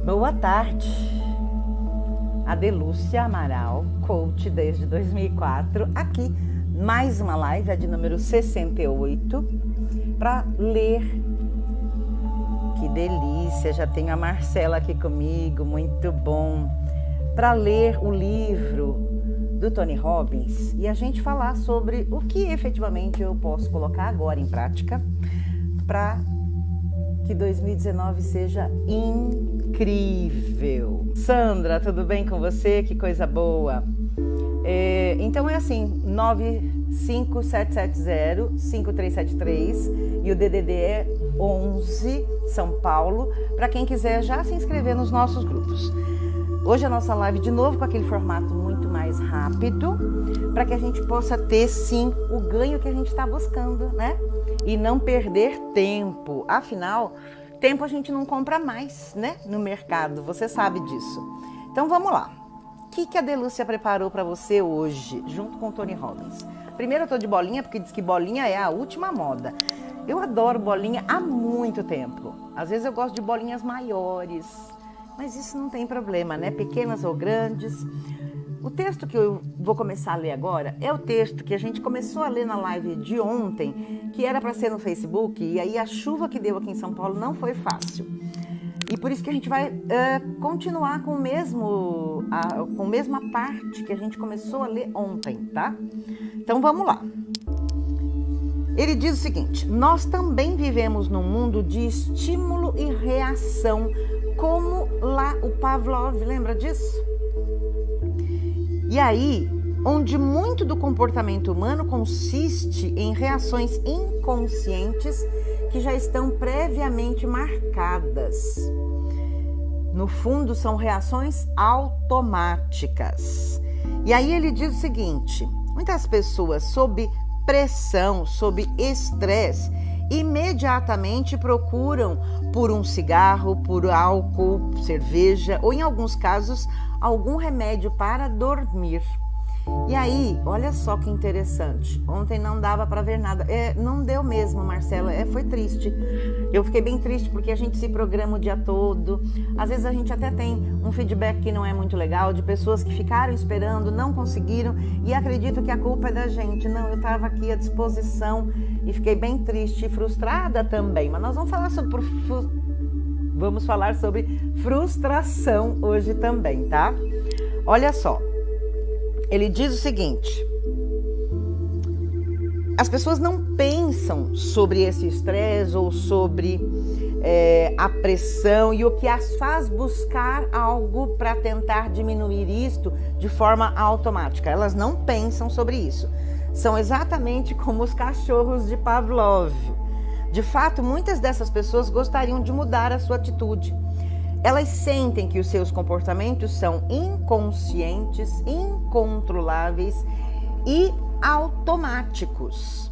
Boa tarde, Adelúcia Amaral, coach desde 2004, aqui mais uma live, a de número 68, para ler. Que delícia, já tenho a Marcela aqui comigo, muito bom, para ler o livro do Tony Robbins e a gente falar sobre o que efetivamente eu posso colocar agora em prática para que 2019 seja incrível. Sandra, tudo bem com você? Que coisa boa. Então é assim, 95770-5373 e o DDD é 11, São Paulo, para quem quiser já se inscrever nos nossos grupos. Hoje a nossa live de novo com aquele formato muito mais rápido, para que a gente possa ter sim o ganho que a gente está buscando, né? E não perder tempo. Afinal, tempo a gente não compra mais, né? No mercado, você sabe disso. Então vamos lá. O que a Adelúcia preparou para você hoje, junto com o Tony Robbins? Primeiro eu tô de bolinha, porque diz que bolinha é a última moda. Eu adoro bolinha há muito tempo. Às vezes eu gosto de bolinhas maiores, mas isso não tem problema, né? Pequenas ou grandes. O texto que eu vou começar a ler agora é o texto que a gente começou a ler na live de ontem, que era para ser no Facebook, e aí a chuva que deu aqui em São Paulo não foi fácil. E por isso que a gente vai continuar com a mesma parte que a gente começou a ler ontem, tá? Então vamos lá. Ele diz o seguinte: nós também vivemos num mundo de estímulo e reação, como lá o Pavlov, lembra disso? E aí, onde muito do comportamento humano consiste em reações inconscientes que já estão previamente marcadas. No fundo, são reações automáticas. E aí ele diz o seguinte: muitas pessoas sob pressão, sob estresse, imediatamente procuram por um cigarro, por álcool, cerveja ou, em alguns casos, algum remédio para dormir. E aí, olha só que interessante. Ontem não dava para ver nada. Não deu mesmo, Marcela. Foi triste. Eu fiquei bem triste porque a gente se programa o dia todo. Às vezes a gente até tem um feedback que não é muito legal, de pessoas que ficaram esperando, não conseguiram e acreditam que a culpa é da gente. Não, eu estava aqui à disposição e fiquei bem triste e frustrada também. Mas nós vamos falar sobre frustração hoje também, tá? Olha só. Ele diz o seguinte: as pessoas não pensam sobre esse estresse ou sobre a pressão e o que as faz buscar algo para tentar diminuir isto de forma automática. Elas não pensam sobre isso. São exatamente como os cachorros de Pavlov. De fato, muitas dessas pessoas gostariam de mudar a sua atitude. Elas sentem que os seus comportamentos são inconscientes, incontroláveis e automáticos.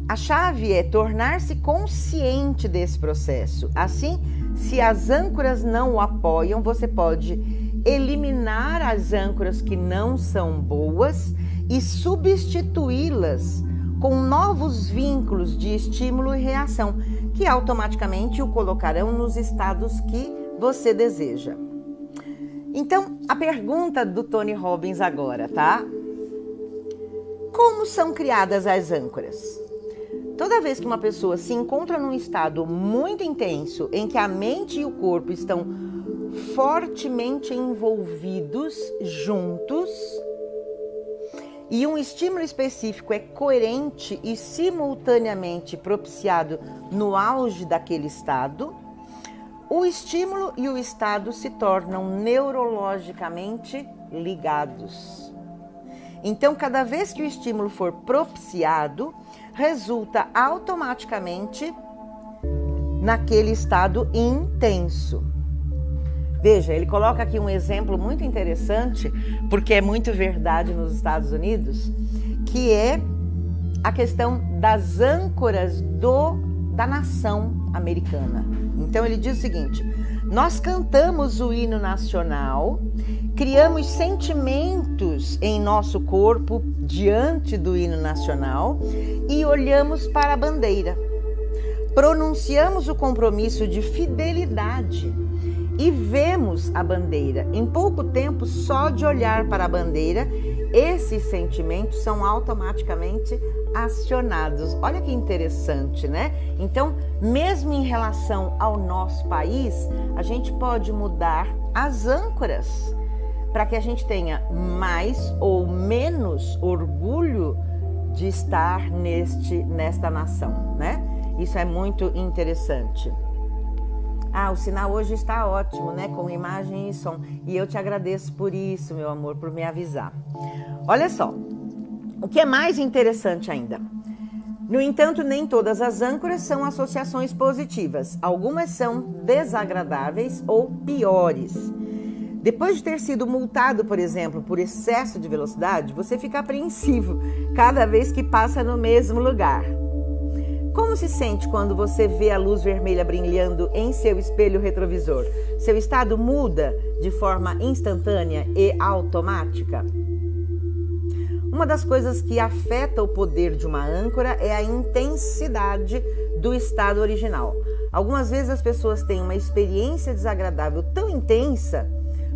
A chave é tornar-se consciente desse processo. Assim, se as âncoras não o apoiam, você pode eliminar as âncoras que não são boas e substituí-las com novos vínculos de estímulo e reação, que automaticamente o colocarão nos estados que você deseja. Então, a pergunta do Tony Robbins agora, tá? Como são criadas as âncoras? Toda vez que uma pessoa se encontra num estado muito intenso, em que a mente e o corpo estão fortemente envolvidos juntos, e um estímulo específico é coerente e simultaneamente propiciado no auge daquele estado, o estímulo e o estado se tornam neurologicamente ligados. Então, cada vez que o estímulo for propiciado, resulta automaticamente naquele estado intenso. Veja, ele coloca aqui um exemplo muito interessante, porque é muito verdade nos Estados Unidos, que é a questão das âncoras da nação americana. Então ele diz o seguinte: nós cantamos o hino nacional, criamos sentimentos em nosso corpo diante do hino nacional e olhamos para a bandeira. Pronunciamos o compromisso de fidelidade e vemos a bandeira. Em pouco tempo, só de olhar para a bandeira, esses sentimentos são automaticamente acionados. Olha que interessante, né? Então, mesmo em relação ao nosso país, a gente pode mudar as âncoras para que a gente tenha mais ou menos orgulho de estar nesta nação, né? Isso é muito interessante. O sinal hoje está ótimo, né? Com imagem e som. E eu te agradeço por isso, meu amor, por me avisar. Olha só, o que é mais interessante ainda. No entanto, nem todas as âncoras são associações positivas. Algumas são desagradáveis ou piores. Depois de ter sido multado, por exemplo, por excesso de velocidade, você fica apreensivo cada vez que passa no mesmo lugar. Como se sente quando você vê a luz vermelha brilhando em seu espelho retrovisor? Seu estado muda de forma instantânea e automática? Uma das coisas que afeta o poder de uma âncora é a intensidade do estado original. Algumas vezes as pessoas têm uma experiência desagradável tão intensa,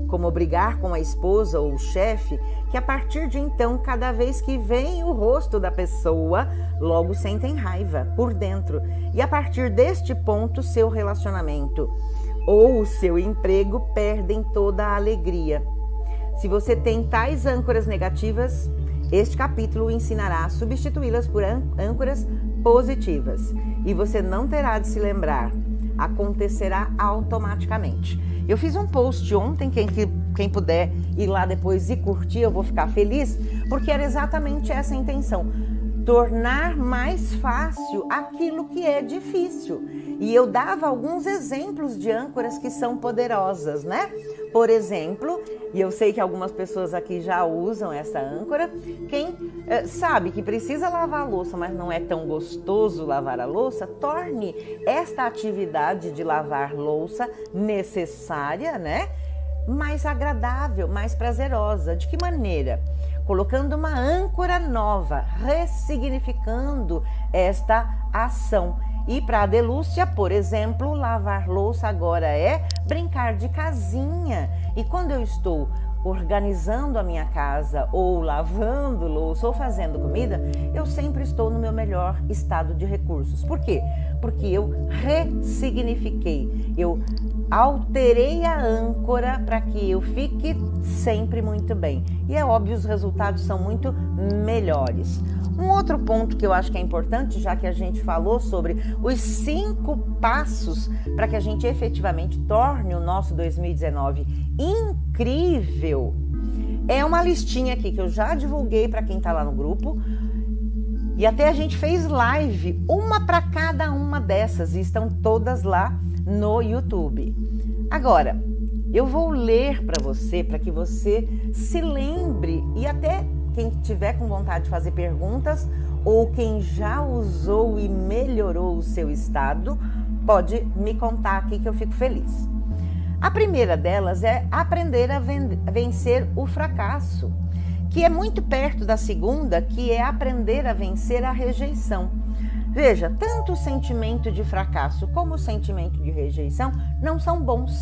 como brigar com a esposa ou o chefe, que a partir de então, cada vez que veem o rosto da pessoa, logo sentem raiva por dentro. E a partir deste ponto, seu relacionamento ou o seu emprego perdem toda a alegria. Se você tem tais âncoras negativas, este capítulo ensinará a substituí-las por âncoras positivas. E você não terá de se lembrar. Acontecerá automaticamente. Eu fiz um post ontem, quem puder ir lá depois e curtir, eu vou ficar feliz, porque era exatamente essa a intenção. Tornar mais fácil aquilo que é difícil. E eu dava alguns exemplos de âncoras que são poderosas, né? Por exemplo, e eu sei que algumas pessoas aqui já usam essa âncora, quem sabe que precisa lavar a louça, mas não é tão gostoso lavar a louça, torne esta atividade de lavar louça necessária, né? Mais agradável, mais prazerosa. De que maneira? Colocando uma âncora nova, ressignificando esta ação. E para a Delúcia, por exemplo, lavar louça agora é brincar de casinha. E quando eu estou organizando a minha casa, ou lavando louça, ou fazendo comida, eu sempre estou no meu melhor estado de recursos. Por quê? Porque eu ressignifiquei, eu alterei a âncora para que eu fique sempre muito bem. E é óbvio, os resultados são muito melhores. Um outro ponto que eu acho que é importante, já que a gente falou sobre os 5 passos para que a gente efetivamente torne o nosso 2019 incrível, é uma listinha aqui que eu já divulguei para quem está lá no grupo. E até a gente fez live, uma para cada uma dessas, e estão todas lá no YouTube. Agora, eu vou ler para você, para que você se lembre, e até quem tiver com vontade de fazer perguntas, ou quem já usou e melhorou o seu estado, pode me contar aqui que eu fico feliz. A primeira delas é aprender a vencer o fracasso, que é muito perto da segunda, que é aprender a vencer a rejeição. Veja, tanto o sentimento de fracasso como o sentimento de rejeição não são bons.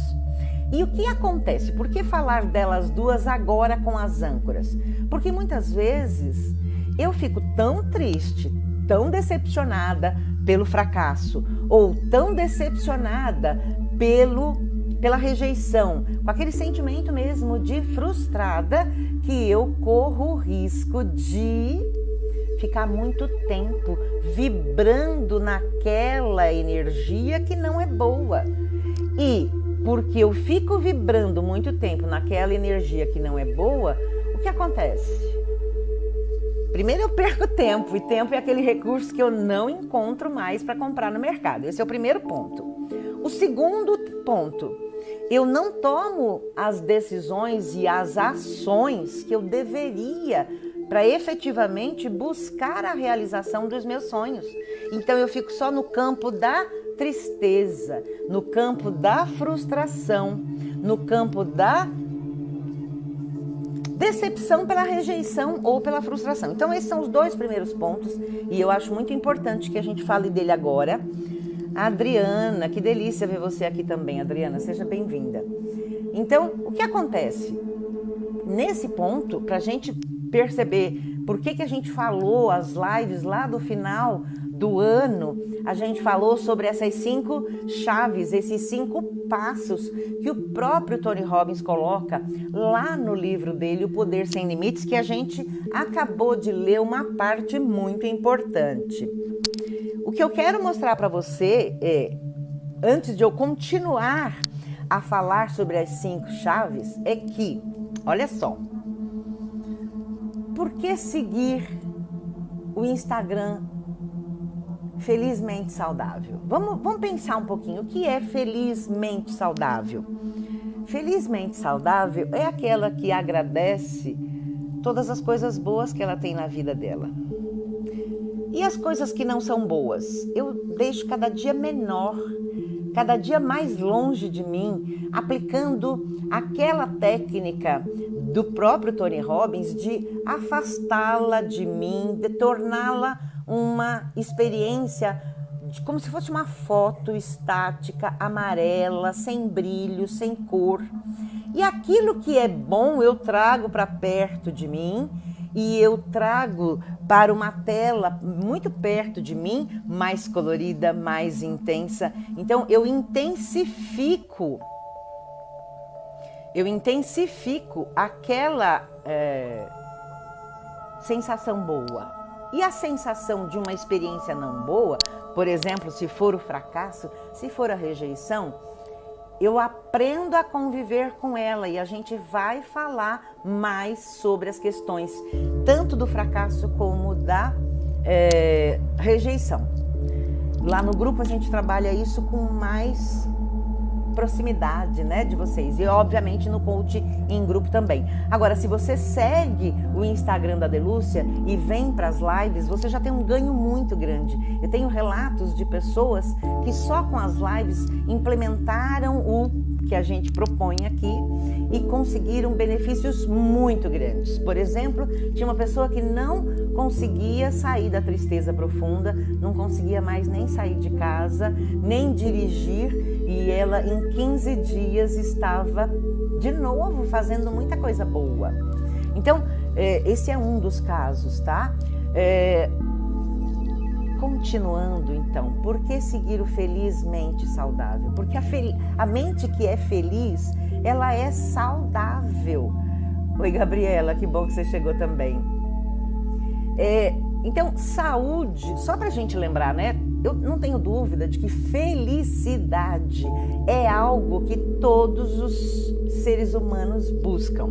E o que acontece? Por que falar delas duas agora com as âncoras? Porque muitas vezes eu fico tão triste, tão decepcionada pelo fracasso, ou tão decepcionada pela rejeição, com aquele sentimento mesmo de frustrada, que eu corro o risco de ficar muito tempo vibrando naquela energia que não é boa. E porque eu fico vibrando muito tempo naquela energia que não é boa, o que acontece? Primeiro eu perco tempo, e tempo é aquele recurso que eu não encontro mais para comprar no mercado. Esse é o primeiro ponto. O segundo ponto, eu não tomo as decisões e as ações que eu deveria para efetivamente buscar a realização dos meus sonhos. Então eu fico só no campo da tristeza, no campo da frustração, no campo da decepção pela rejeição ou pela frustração. Então esses são os 2 primeiros pontos, e eu acho muito importante que a gente fale dele agora. A Adriana, que delícia ver você aqui também, Adriana, seja bem-vinda. Então, o que acontece? Nesse ponto, para a gente perceber por que a gente falou as lives lá do final do ano, a gente falou sobre essas 5 chaves, esses 5 passos que o próprio Tony Robbins coloca lá no livro dele, O Poder Sem Limites, que a gente acabou de ler uma parte muito importante. O que eu quero mostrar para você é, antes de eu continuar a falar sobre as 5 chaves, é que, olha só, por que seguir o Instagram Felizmente Saudável? Vamos pensar um pouquinho, o que é felizmente saudável? Felizmente saudável é aquela que agradece todas as coisas boas que ela tem na vida dela. E as coisas que não são boas? Eu deixo cada dia menor, cada dia mais longe de mim, aplicando aquela técnica do próprio Tony Robbins de afastá-la de mim, de torná-la uma experiência como se fosse uma foto estática, amarela, sem brilho, sem cor. E aquilo que é bom eu trago para perto de mim e eu trago para uma tela muito perto de mim, mais colorida, mais intensa. Então eu intensifico aquela sensação boa. E a sensação de uma experiência não boa, por exemplo, se for o fracasso, se for a rejeição, eu aprendo a conviver com ela e a gente vai falar mais sobre as questões tanto do fracasso como da rejeição. Lá no grupo a gente trabalha isso com mais proximidade, né, de vocês e obviamente no coaching em grupo também. Agora, se você segue o Instagram da Delúcia e vem para as lives, você já tem um ganho muito grande. Eu tenho relatos de pessoas que só com as lives implementaram o que a gente propõe aqui e conseguiram benefícios muito grandes. Por exemplo, tinha uma pessoa que não conseguia sair da tristeza profunda, não conseguia mais nem sair de casa, nem dirigir, e ela em 15 dias estava de novo fazendo muita coisa boa. Então, esse é um dos casos, tá? Continuando, então, por que seguir o felizmente saudável? Porque a mente que é feliz, ela é saudável. Oi, Gabriela, que bom que você chegou também. Então, saúde, só pra gente lembrar, né? Eu não tenho dúvida de que felicidade é algo que todos os seres humanos buscam.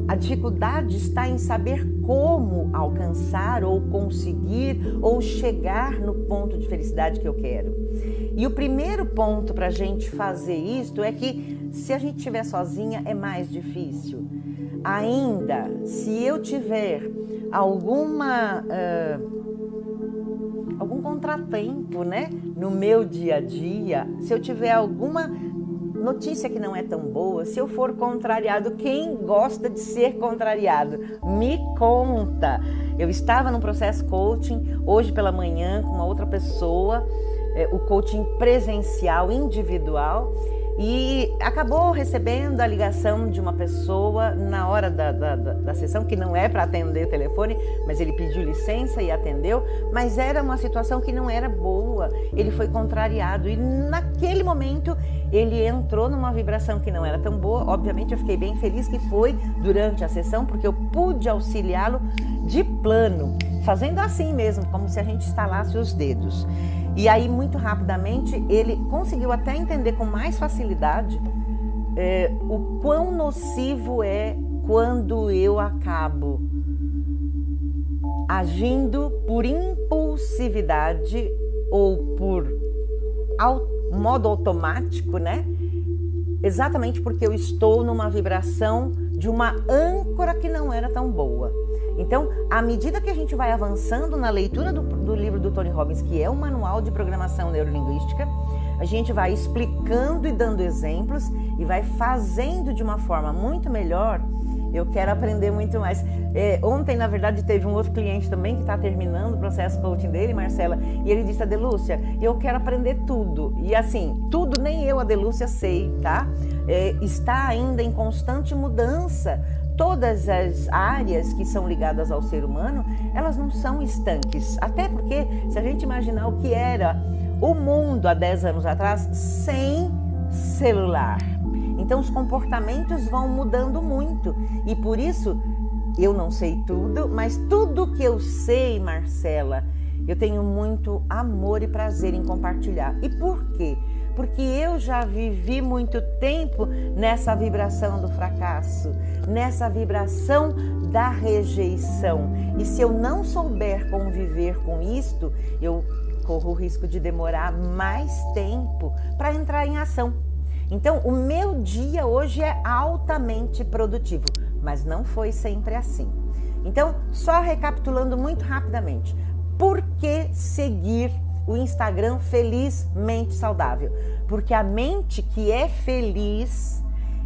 A dificuldade está em saber como alcançar ou conseguir ou chegar no ponto de felicidade que eu quero. E o primeiro ponto para a gente fazer isso é que se a gente estiver sozinha é mais difícil. Ainda, se eu tiver algum contratempo, né, no meu dia a dia, se eu tiver alguma notícia que não é tão boa, se eu for contrariado, quem gosta de ser contrariado? Me conta. Eu estava num processo coaching hoje pela manhã com uma outra pessoa, o coaching presencial, individual, e acabou recebendo a ligação de uma pessoa na hora da sessão, que não é para atender o telefone, mas ele pediu licença e atendeu, mas era uma situação que não era boa, ele foi contrariado e naquele momento ele entrou numa vibração que não era tão boa. Obviamente eu fiquei bem feliz que foi durante a sessão, porque eu pude auxiliá-lo de plano, fazendo assim mesmo, como se a gente estalasse os dedos. E aí, muito rapidamente, ele conseguiu até entender com mais facilidade o quão nocivo é quando eu acabo agindo por impulsividade ou por modo automático, né? Exatamente porque eu estou numa vibração de uma âncora que não era tão boa. Então, à medida que a gente vai avançando na leitura do livro do Tony Robbins, que é um manual de programação neurolinguística, a gente vai explicando e dando exemplos e vai fazendo de uma forma muito melhor Eu quero aprender muito mais. Ontem, na verdade, teve um outro cliente também que está terminando o processo coaching dele, Marcela, e ele disse: Adelúcia, eu quero aprender tudo. E assim, tudo nem eu, Adelúcia, sei, tá? Está ainda em constante mudança. Todas as áreas que são ligadas ao ser humano, elas não são estanques. Até porque, se a gente imaginar o que era o mundo há 10 anos atrás, sem celular. Então, os comportamentos vão mudando muito. E por isso, eu não sei tudo, mas tudo que eu sei, Marcela, eu tenho muito amor e prazer em compartilhar. E por quê? Porque eu já vivi muito tempo nessa vibração do fracasso, nessa vibração da rejeição. E se eu não souber conviver com isto, eu corro o risco de demorar mais tempo para entrar em ação. Então, o meu dia hoje é altamente produtivo, mas não foi sempre assim. Então, só recapitulando muito rapidamente, por que seguir o Instagram Felizmente Saudável? Porque a mente que é feliz,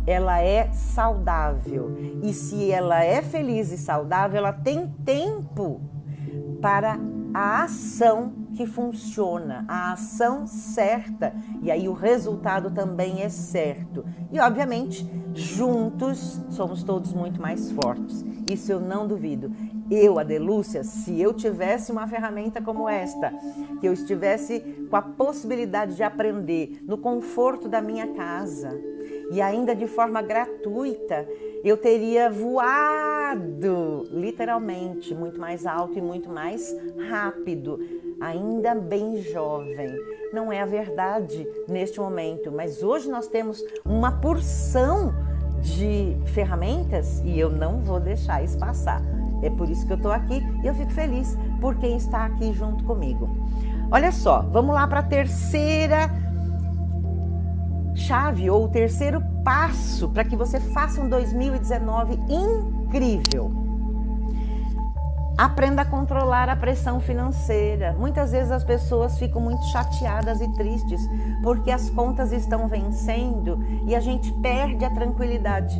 ela é saudável. E se ela é feliz e saudável, ela tem tempo para a ação que funciona, a ação certa, e aí o resultado também é certo. E obviamente, juntos somos todos muito mais fortes. Isso eu não duvido. Eu, Adelúcia, se eu tivesse uma ferramenta como esta, que eu estivesse com a possibilidade de aprender no conforto da minha casa e ainda de forma gratuita, eu teria voado, literalmente, muito mais alto e muito mais rápido, ainda bem jovem. Não é a verdade neste momento, mas hoje nós temos uma porção de ferramentas e eu não vou deixar isso passar. É por isso que eu estou aqui e eu fico feliz por quem está aqui junto comigo. Olha só, vamos lá para a terceira chave ou o terceiro passo para que você faça um 2019 incrível. Aprenda a controlar a pressão financeira. Muitas vezes as pessoas ficam muito chateadas e tristes porque as contas estão vencendo e a gente perde a tranquilidade.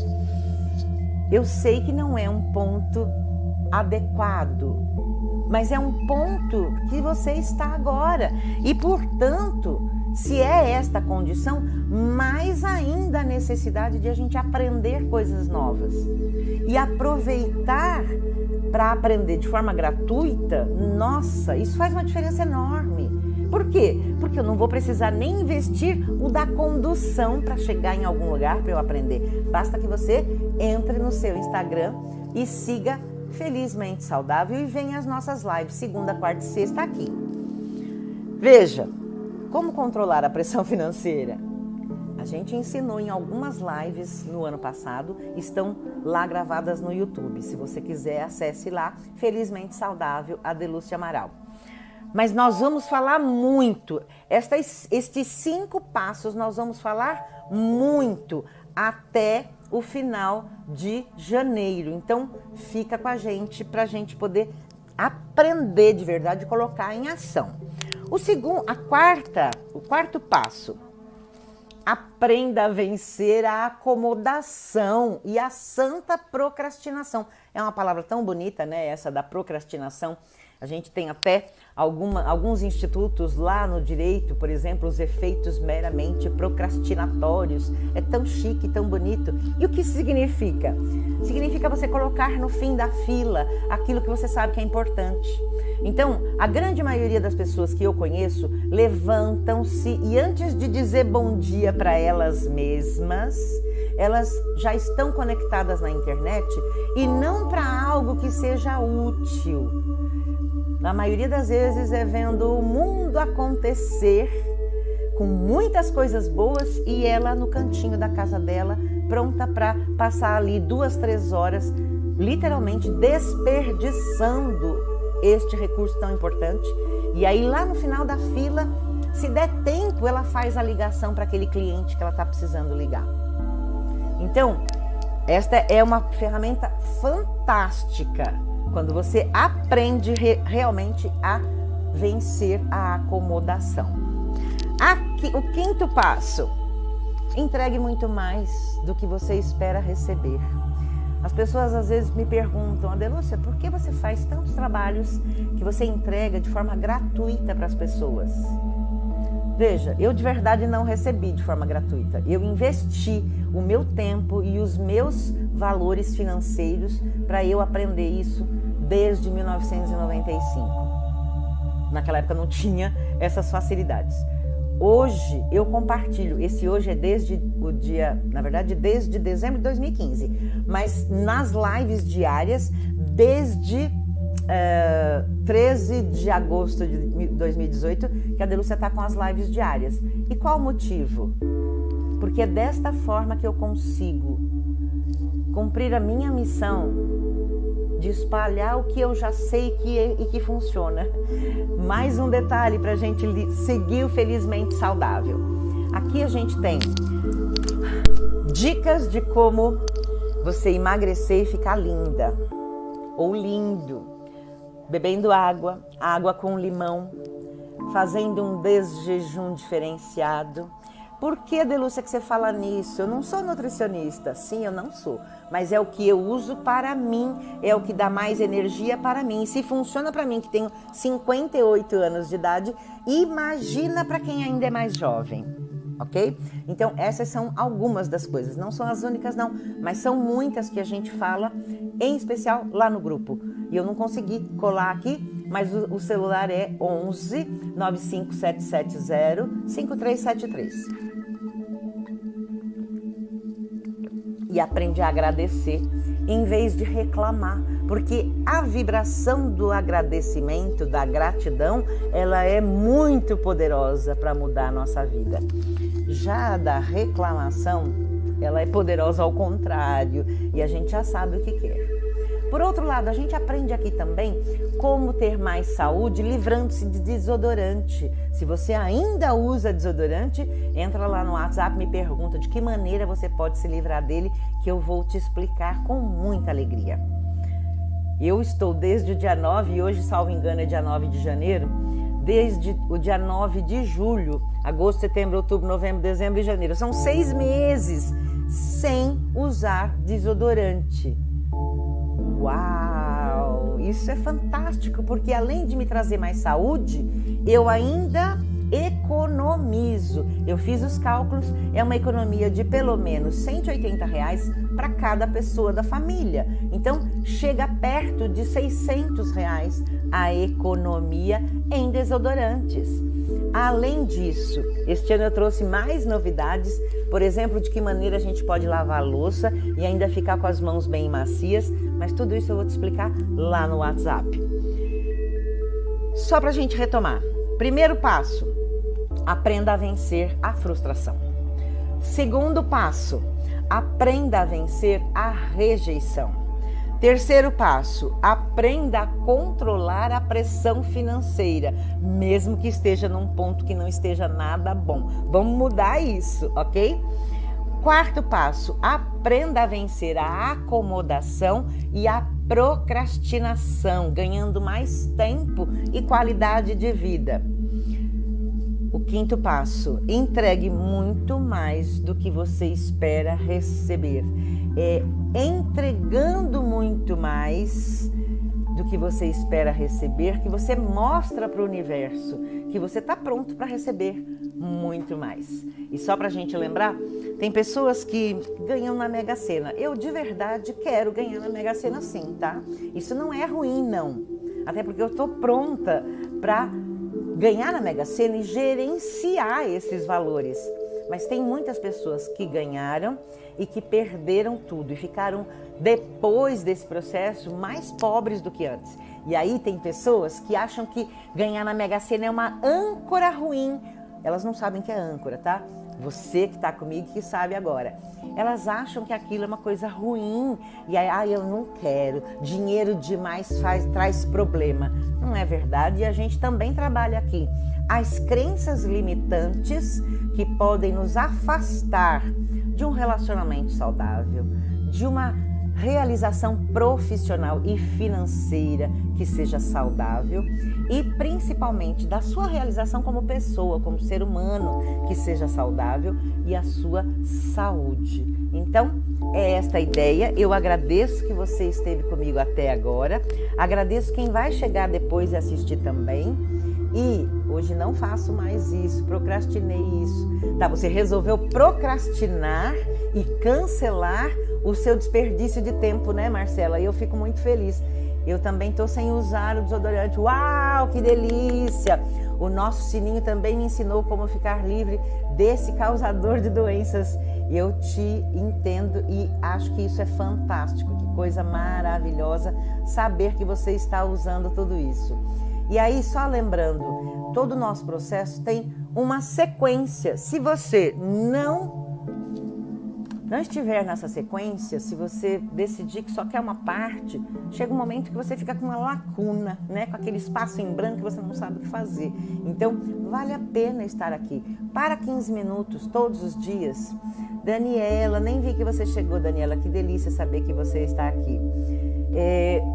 Eu sei que não é um ponto adequado, mas é um ponto que você está agora e, portanto, se é esta condição, mais ainda a necessidade de a gente aprender coisas novas e aproveitar para aprender de forma gratuita. Nossa, isso faz uma diferença enorme. Por quê? Porque eu não vou precisar nem investir o da condução para chegar em algum lugar para eu aprender. Basta que você entre no seu Instagram e siga Felizmente Saudável e venha às nossas lives, segunda, quarta e sexta aqui. Veja, como controlar a pressão financeira? A gente ensinou em algumas lives no ano passado, estão lá gravadas no YouTube. Se você quiser, acesse lá, Felizmente Saudável, Adelúcia Amaral. Mas nós vamos falar muito, estes 5 passos nós vamos falar muito até o final de janeiro. Então, fica com a gente para a gente poder aprender de verdade e colocar em ação. O quarto passo, aprenda a vencer a acomodação e a santa procrastinação. É uma palavra tão bonita, né? Essa da procrastinação. A gente tem até alguns institutos lá no direito, por exemplo, os efeitos meramente procrastinatórios. É tão chique, tão bonito. E o que significa? Significa você colocar no fim da fila aquilo que você sabe que é importante. Então, a grande maioria das pessoas que eu conheço levantam-se e antes de dizer bom dia para elas mesmas, elas já estão conectadas na internet e não para algo que seja útil. Na maioria das vezes é vendo o mundo acontecer com muitas coisas boas e ela no cantinho da casa dela, pronta para passar ali 2, 3 horas, literalmente desperdiçando este recurso tão importante. E aí lá no final da fila, se der tempo, ela faz a ligação para aquele cliente que ela está precisando ligar. Então, esta é uma ferramenta fantástica quando você aprende realmente a vencer a acomodação. Aqui, o 5º passo, entregue muito mais do que você espera receber. As pessoas às vezes me perguntam, Adelúcia, por que você faz tantos trabalhos que você entrega de forma gratuita para as pessoas? Veja, eu de verdade não recebi de forma gratuita. Eu investi o meu tempo e os meus valores financeiros para eu aprender isso desde 1995. Naquela época não tinha essas facilidades. Hoje eu compartilho, esse hoje é desde o dia, na verdade desde dezembro de 2015, mas nas lives diárias desde 13 de agosto de 2018 que a Adelúcia está com as lives diárias. E qual o motivo? Porque é desta forma que eu consigo cumprir a minha missão de espalhar o que eu já sei e que funciona. Mais um detalhe para a gente seguir o Felizmente Saudável. Aqui a gente tem dicas de como você emagrecer e ficar linda ou lindo, bebendo água com limão, fazendo um desjejum diferenciado. Por que, Adelúcia, que você fala nisso? Eu não sou nutricionista. Sim, eu não sou. Mas é o que eu uso para mim, é o que dá mais energia para mim. E se funciona para mim, que tenho 58 anos de idade, imagina para quem ainda é mais jovem, ok? Então, essas são algumas das coisas. Não são as únicas, não, mas são muitas que a gente fala, em especial lá no grupo. E eu não consegui colar aqui, mas o celular é 11 95770 5373. E aprende a agradecer em vez de reclamar, porque a vibração do agradecimento, da gratidão, ela é muito poderosa para mudar a nossa vida. Já a da reclamação, ela é poderosa ao contrário, e a gente já sabe o que quer. Por outro lado, a gente aprende aqui também como ter mais saúde livrando-se de desodorante. Se você ainda usa desodorante, entra lá no WhatsApp, me pergunta de que maneira você pode se livrar dele, que eu vou te explicar com muita alegria. Eu estou desde o dia 9, e hoje, salvo engano, é dia 9 de janeiro, desde o dia 9 de julho, agosto, setembro, outubro, novembro, dezembro e janeiro. São 6 meses sem usar desodorante. Uau! Isso é fantástico, porque além de me trazer mais saúde, eu ainda economizo. Eu fiz os cálculos, é uma economia de pelo menos R$180 para cada pessoa da família. Então, chega perto de R$600 a economia em desodorantes. Além disso, este ano eu trouxe mais novidades, por exemplo, de que maneira a gente pode lavar a louça e ainda ficar com as mãos bem macias, mas tudo isso eu vou te explicar lá no WhatsApp. Só para a gente retomar. Primeiro passo, aprenda a vencer a frustração. Segundo passo, aprenda a vencer a rejeição. Terceiro passo, aprenda a controlar a pressão financeira, mesmo que esteja num ponto que não esteja nada bom. Vamos mudar isso, ok? Quarto passo, aprenda a vencer a acomodação e a procrastinação, ganhando mais tempo e qualidade de vida. O quinto passo, entregue muito mais do que você espera receber. Entregando muito mais do que você espera receber, que você mostra para o universo que você está pronto para receber muito mais. E só para a gente lembrar, tem pessoas que ganham na Mega Sena. Eu de verdade quero ganhar na Mega Sena sim, tá? Isso não é ruim não, até porque eu estou pronta para ganhar na Mega Sena e gerenciar esses valores. Mas tem muitas pessoas que ganharam e que perderam tudo e ficaram, depois desse processo, mais pobres do que antes. E aí tem pessoas que acham que ganhar na Mega Sena é uma âncora ruim. Elas não sabem que é âncora, tá? Você que está comigo que sabe agora. Elas acham que aquilo é uma coisa ruim. E aí, eu não quero. Dinheiro demais traz problema. Não é verdade? E a gente também trabalha aqui as crenças limitantes que podem nos afastar de um relacionamento saudável, de uma realização profissional e financeira que seja saudável e principalmente da sua realização como pessoa, como ser humano que seja saudável e a sua saúde. Então, é esta a ideia. Eu agradeço que você esteve comigo até agora, agradeço quem vai chegar depois e assistir também. E hoje não faço mais isso, procrastinei isso. Tá, você resolveu procrastinar e cancelar o seu desperdício de tempo, né, Marcela? E eu fico muito feliz. Eu também estou sem usar o desodorante. Uau, que delícia! O nosso sininho também me ensinou como ficar livre desse causador de doenças. Eu te entendo e acho que isso é fantástico. Que coisa maravilhosa saber que você está usando tudo isso. E aí, só lembrando, todo o nosso processo tem uma sequência. Se você não estiver nessa sequência, se você decidir que só quer uma parte, chega um momento que você fica com uma lacuna, né? Com aquele espaço em branco que você não sabe o que fazer. Então, vale a pena estar aqui. Para 15 minutos, todos os dias. Daniela, nem vi que você chegou, Daniela. Que delícia saber que você está aqui.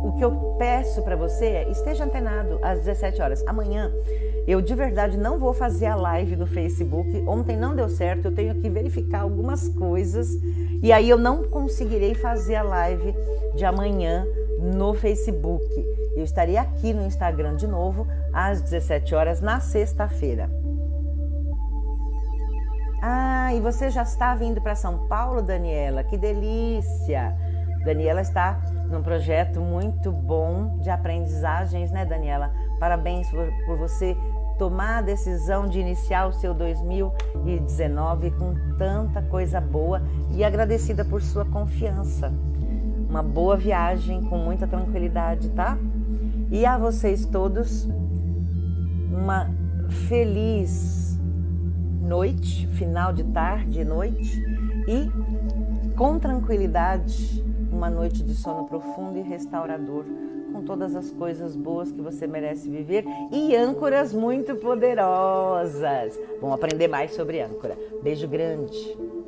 O que eu peço para você é, esteja antenado às 17 horas. Amanhã, eu de verdade não vou fazer a live no Facebook. Ontem não deu certo, eu tenho que verificar algumas coisas. E aí eu não conseguirei fazer a live de amanhã no Facebook. Eu estarei aqui no Instagram de novo, às 17 horas, na sexta-feira. Ah, e você já está vindo para São Paulo, Daniela? Que delícia! Daniela está num projeto muito bom de aprendizagens, né, Daniela? Parabéns por você tomar a decisão de iniciar o seu 2019 com tanta coisa boa e agradecida por sua confiança. Uma boa viagem com muita tranquilidade, tá? E a vocês todos, uma feliz noite, final de tarde e noite e com tranquilidade, uma noite de sono profundo e restaurador, com todas as coisas boas que você merece viver e âncoras muito poderosas. Vamos aprender mais sobre âncora. Beijo grande.